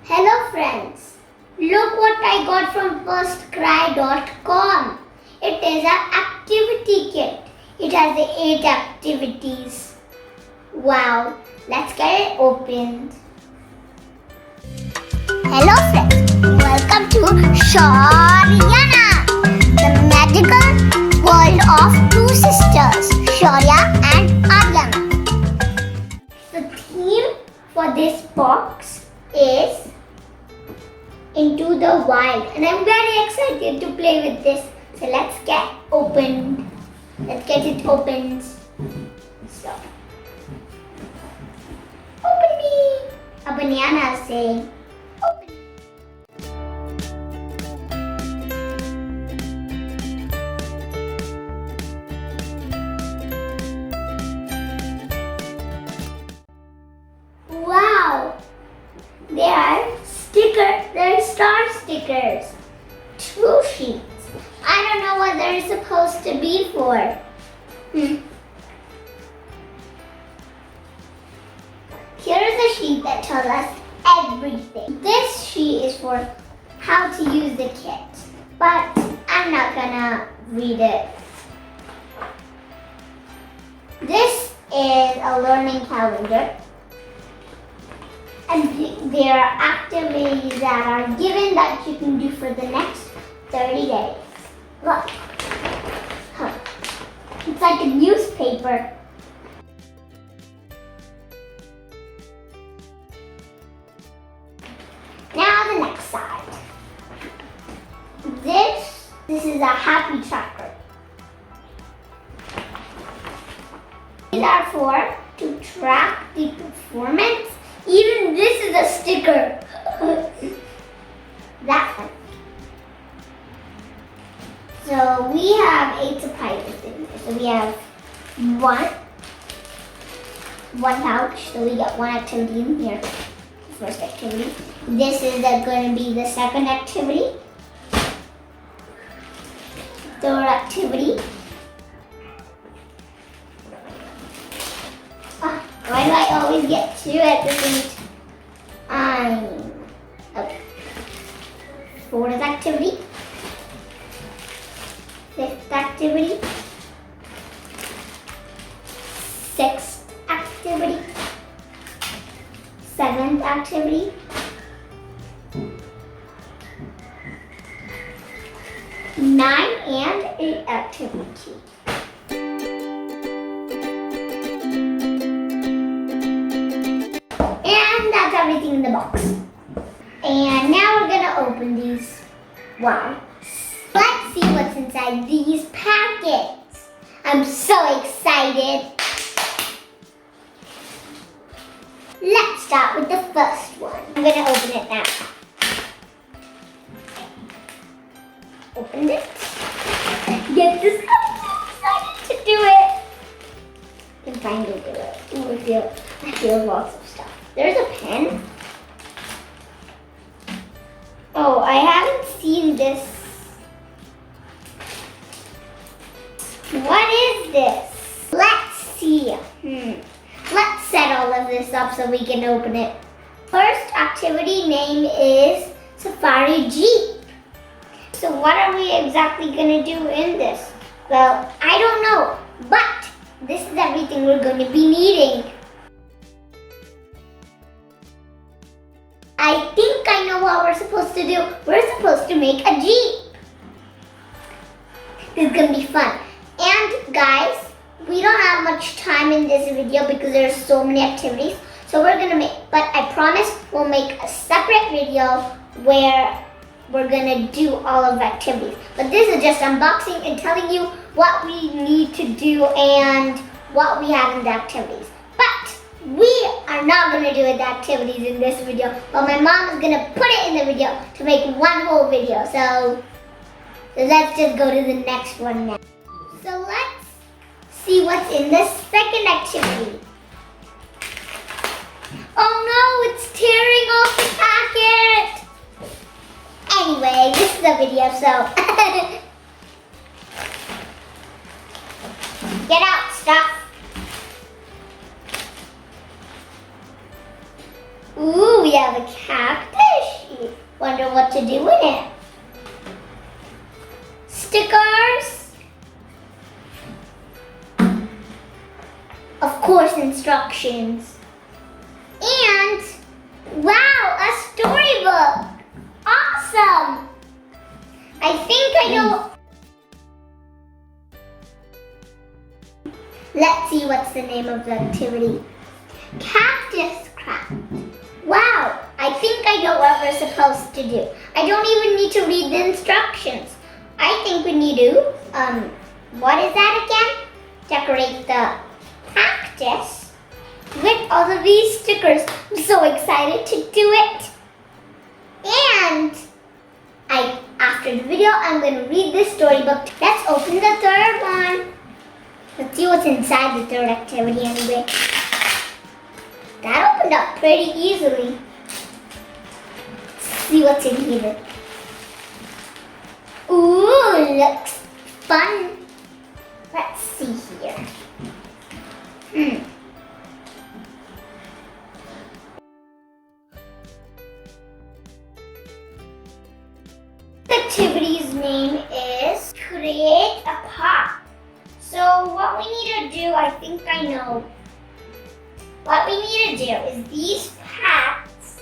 Hello friends, look what I got from firstcry.com. It is an activity kit. It has the 8 activities. Wow, let's get it opened. Hello friends, welcome to Shauryaanaa, the magical world of two sisters, Shauryaa and Aryana. The theme for this box is Into the Wild, and I'm very excited to play with this. So let's get opened. Let's get it opened. So, open me. A banana is saying, open. Wow! There are star stickers. 2 sheets. I don't know what they're supposed to be for. Here's a sheet that tells us everything. This sheet is for how to use the kit, but I'm not gonna read it. This is a learning calendar. And there are activities that are given that you can do for the next 30 days. Look. It's like a newspaper. Now the next side. This is a happy tracker. These are for to track the performance. Even this is a sticker. That one. So we have 8 surprises in there. So we have one pouch. So we got 1 activity in here. First activity. This is going to be the second activity. Third activity. Why do I always get 2 at the same time? Okay. 4th activity. 5th activity. 6th activity. 7th activity. 9 and 8th activity. And that's everything in the box. And now we're gonna open these. Wow. Let's see what's inside these packets. I'm so excited. Let's start with the first one. I'm gonna open it now. Open it. Get this. I'm so excited to do it. I can finally do it. Ooh, I feel lots of stuff. There's a pen. Oh, I haven't seen this. What is this? Let's see. Let's set all of this up so we can open it. First activity name is Safari Jeep. So what are we exactly going to do in this? Well, I don't know, but this is everything we're going to be needing. I think I know what we're supposed to do. We're supposed to make a Jeep. This is going to be fun. And guys, we don't have much time in this video because there's so many activities. So we're going to make, but I promise we'll make a separate video where we're going to do all of the activities. But this is just unboxing and telling you what we need to do and what we have in the activities. But we are not going to do the activities in this video, but my mom is going to put it in the video to make one whole video. So let's just go to the next one now. So let's see what's in the second activity. Oh no, it's tearing off the packet. Anyway, this is a video, so get out stuff. Ooh, we have a cactus Wonder what to do with it. Stickers. Of course, instructions. And, wow, a storybook. Awesome. I think I know. Let's see what's the name of the activity. Cactus craft. Wow, I think I know what we're supposed to do. I don't even need to read the instructions. I think we need to, what is that again? Decorate the cactus with all of these stickers. I'm so excited to do it. And after the video, I'm going to read this storybook. Let's open the third one. Let's see what's inside the third activity anyway. That opened up pretty easily. Let's see what's in here. Ooh, looks fun. Let's see here. The activity's name is Create a Pot. So what we need to do, I think I know. What we need to do is these pots,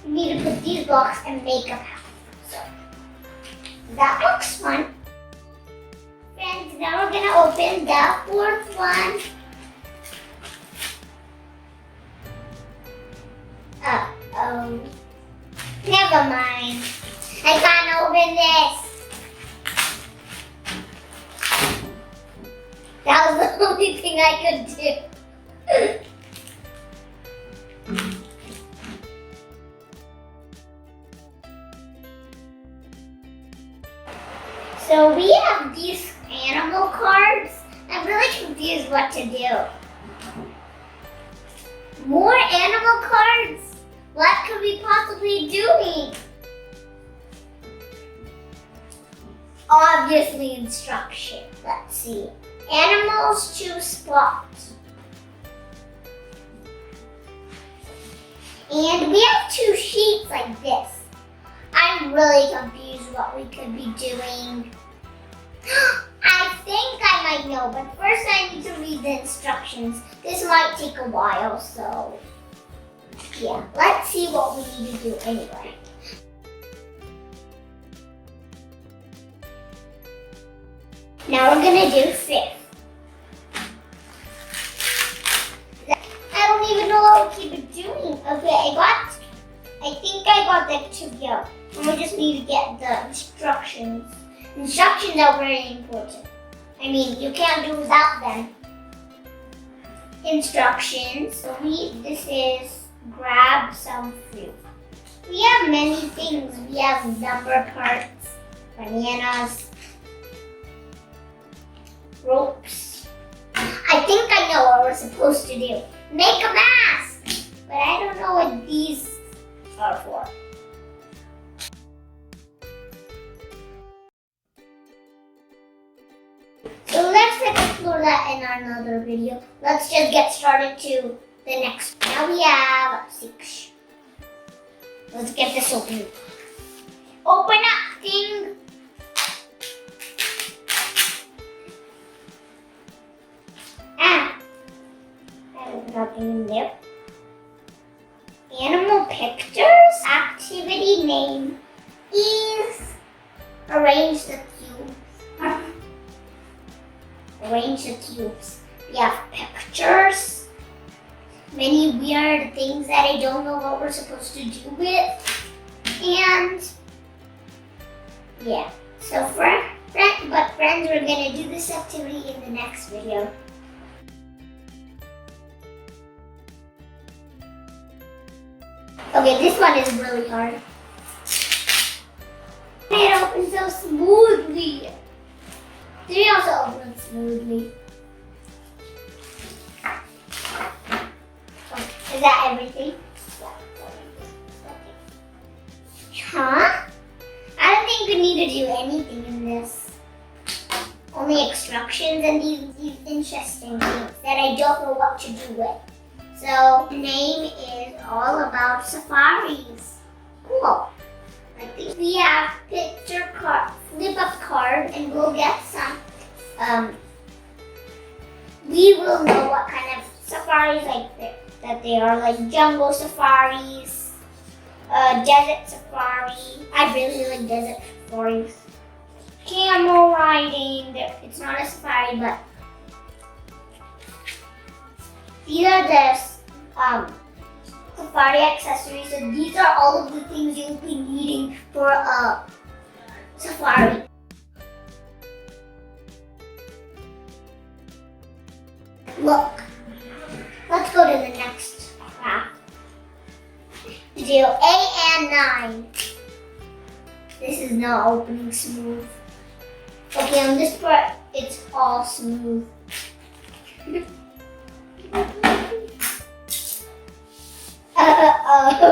we need to put these blocks and make a pot. So that looks fun. Friends, now we're going to open the fourth one. Uh-oh. Never mind. I can't open this. That was the only thing I could do. So we have these animal cards. I'm really confused what to do. More animal cards? What could we possibly do? Obviously instruction. Let's see. Animals choose spots. And we have two sheets like this. I'm really confused what we could be doing. I think I might know, but first I need to read the instructions. This might take a while, so yeah. Let's see what we need to do anyway. Now we're gonna do fifth. I don't even know what we keep doing. Okay, I think I got the activity out. And we just need to get the instructions. Instructions are very important. I mean, you can't do without them. Instructions. So this is grab some fruit. We have many things. We have number parts, bananas, ropes. I think I know what we're supposed to do. Make a mask! But I don't know what these are for. So let's explore that in another video. Let's just get started to the next. Now we have 6. Let's get this open. Open up, thing. Nothing in there. Animal pictures. Activity name is arrange the cubes. Arrange the cubes. We have pictures. Many weird things that I don't know what we're supposed to do with. And yeah. So friends, we're gonna do this activity in the next video. Okay, this one is really hard. It opens so smoothly. 3 also opens smoothly. Oh, is that everything? Huh? I don't think we need to do anything in this. Only instructions and these interesting things that I don't know what to do with. So the name is all about safaris. Cool. we have picture card, flip up card, and we'll get some. We will know what kind of safaris that they are, like jungle safaris, desert safari. I really like desert safaris. Camel riding. It's not a safari, but these are the safari accessories. So these are all of the things you'll be needing for a safari. Look, let's go to the next craft. Video 8 and 9. This is not opening smooth. Okay, on this part, it's all smooth. And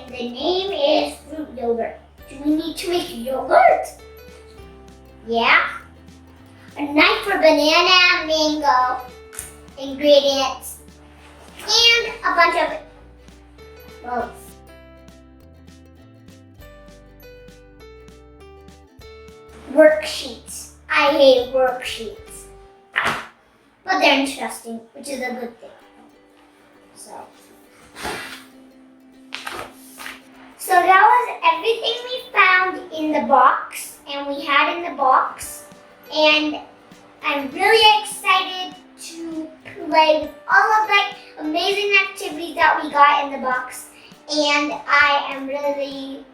the name is fruit yogurt. Do we need to make yogurt? Yeah. A knife for banana and mango ingredients. And a bunch of bolts. Worksheets. I hate worksheets. But they're interesting, which is a good thing. So that was everything we found in the box and we had in the box. And I'm really excited to play with all of the amazing activities that we got in the box. And I am really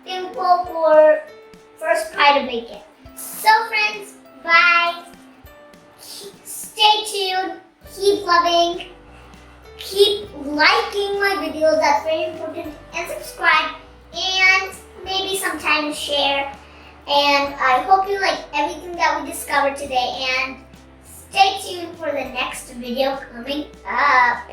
thankful for firstcry to make it. So friends, bye. Stay tuned. Keep loving. Keep liking my videos. That's very important. And subscribe. And maybe sometimes share. And I hope you like everything that we discovered today. And stay tuned for the next video coming up.